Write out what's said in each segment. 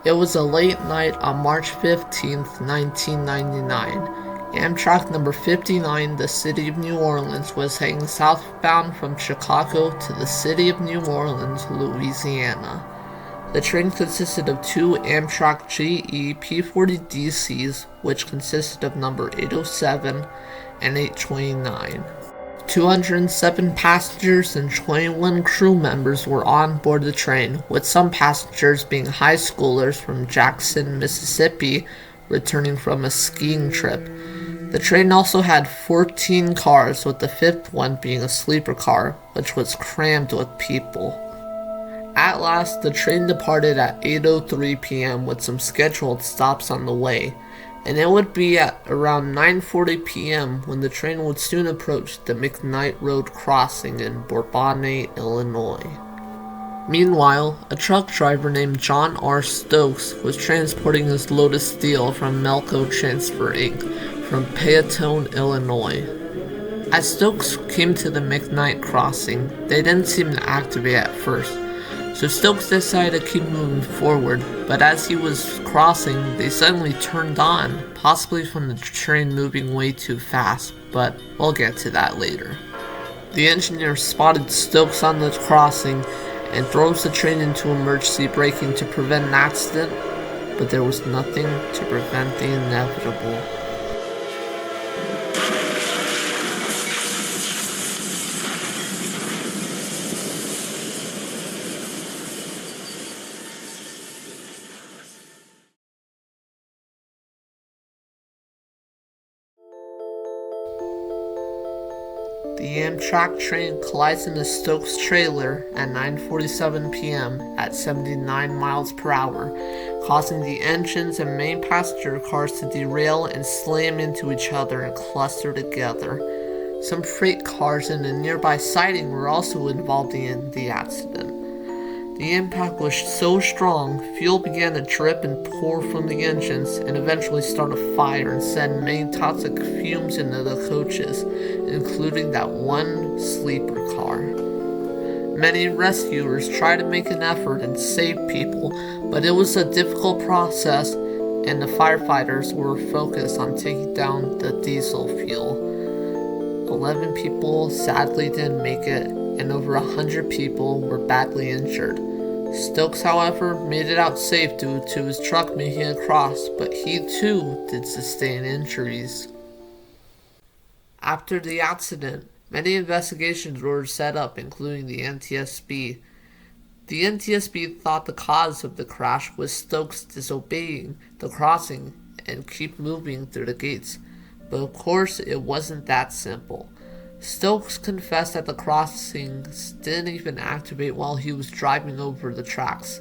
It was a late night on March 15th, 1999. Amtrak number 59, the City of New Orleans, was heading southbound from Chicago to the City of New Orleans, Louisiana. The train consisted of two Amtrak GE P40DCs, which consisted of number 807 and 829. 207 passengers and 21 crew members were on board the train, with some passengers being high schoolers from Jackson, Mississippi, returning from a skiing trip. The train also had 14 cars, with the fifth one being a sleeper car, which was crammed with people. At last, the train departed at 8:03 p.m. with some scheduled stops on the way, and it would be at around 9:40 p.m. when the train would soon approach the McKnight Road crossing in Bourbonnais, Illinois. Meanwhile, a truck driver named John R. Stokes was transporting his load of steel from Melco Transfer Inc. from Peatone, Illinois. As Stokes came to the McKnight crossing, they didn't seem to activate at first, so Stokes decided to keep moving forward, but as he was crossing, they suddenly turned on, possibly from the train moving way too fast, but we'll get to that later. The engineer spotted Stokes on the crossing and throws the train into emergency braking to prevent an accident, but there was nothing to prevent the inevitable. The Amtrak train collides into Stokes' trailer at 9:47 p.m. at 79 miles per hour, causing the engines and main passenger cars to derail and slam into each other and cluster together. Some freight cars in a nearby siding were also involved in the accident. The impact was so strong, fuel began to drip and pour from the engines and eventually start a fire and send many toxic fumes into the coaches, including that one sleeper car. Many rescuers tried to make an effort and save people, but it was a difficult process, and the firefighters were focused on taking down the diesel fuel. 11 people sadly didn't make it, and over 100 people were badly injured. Stokes, however, made it out safe due to his truck making it across, but he too did sustain injuries. After the accident, many investigations were set up, including the NTSB. The NTSB thought the cause of the crash was Stokes disobeying the crossing and keep moving through the gates, but of course it wasn't that simple. Stokes confessed that the crossings didn't even activate while he was driving over the tracks.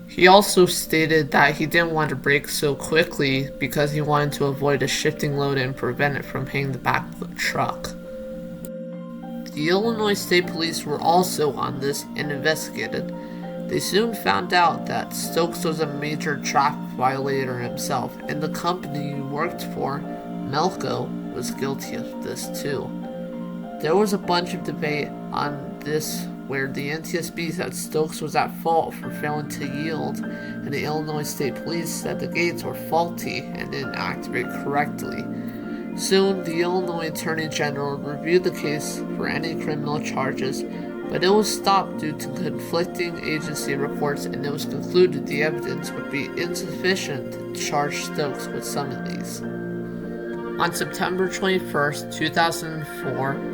He also stated that he didn't want to brake so quickly because he wanted to avoid a shifting load and prevent it from hitting the back of the truck. The Illinois State Police were also on this and investigated. They soon found out that Stokes was a major traffic violator himself, and the company he worked for, Melco, was guilty of this too. There was a bunch of debate on this where the NTSB said Stokes was at fault for failing to yield, and the Illinois State Police said the gates were faulty and didn't activate correctly. Soon, the Illinois Attorney General reviewed the case for any criminal charges, but it was stopped due to conflicting agency reports, and it was concluded the evidence would be insufficient to charge Stokes with some of these. On September 21st, 2004,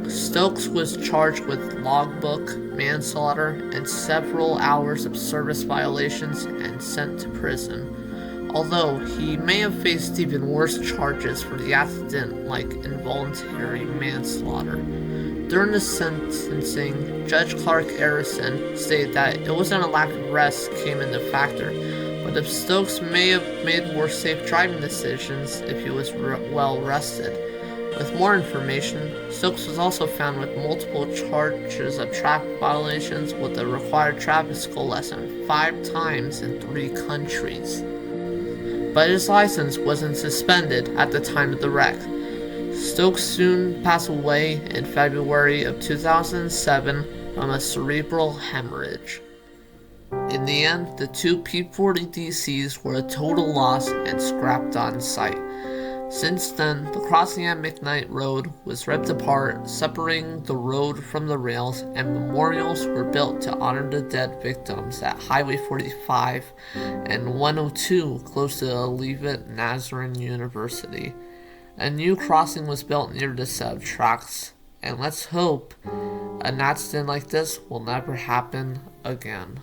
Stokes was charged with logbook, manslaughter, and several hours of service violations and sent to prison, although he may have faced even worse charges for the accident like involuntary manslaughter. During the sentencing, Judge Clark Arison stated that it wasn't a lack of rest came into factor, but if Stokes may have made more safe driving decisions if he was well rested. With more information, Stokes was also found with multiple charges of traffic violations with a required traffic school lesson 5 times in 3 countries. But his license wasn't suspended at the time of the wreck. Stokes soon passed away in February of 2007 from a cerebral hemorrhage. In the end, the two P-40 DCs were a total loss and scrapped on site. Since then, the crossing at McKnight Road was ripped apart, separating the road from the rails, and memorials were built to honor the dead victims at Highway 45 and 102 close to Olivet Nazarene University. A new crossing was built near the set of tracks, and let's hope an accident like this will never happen again.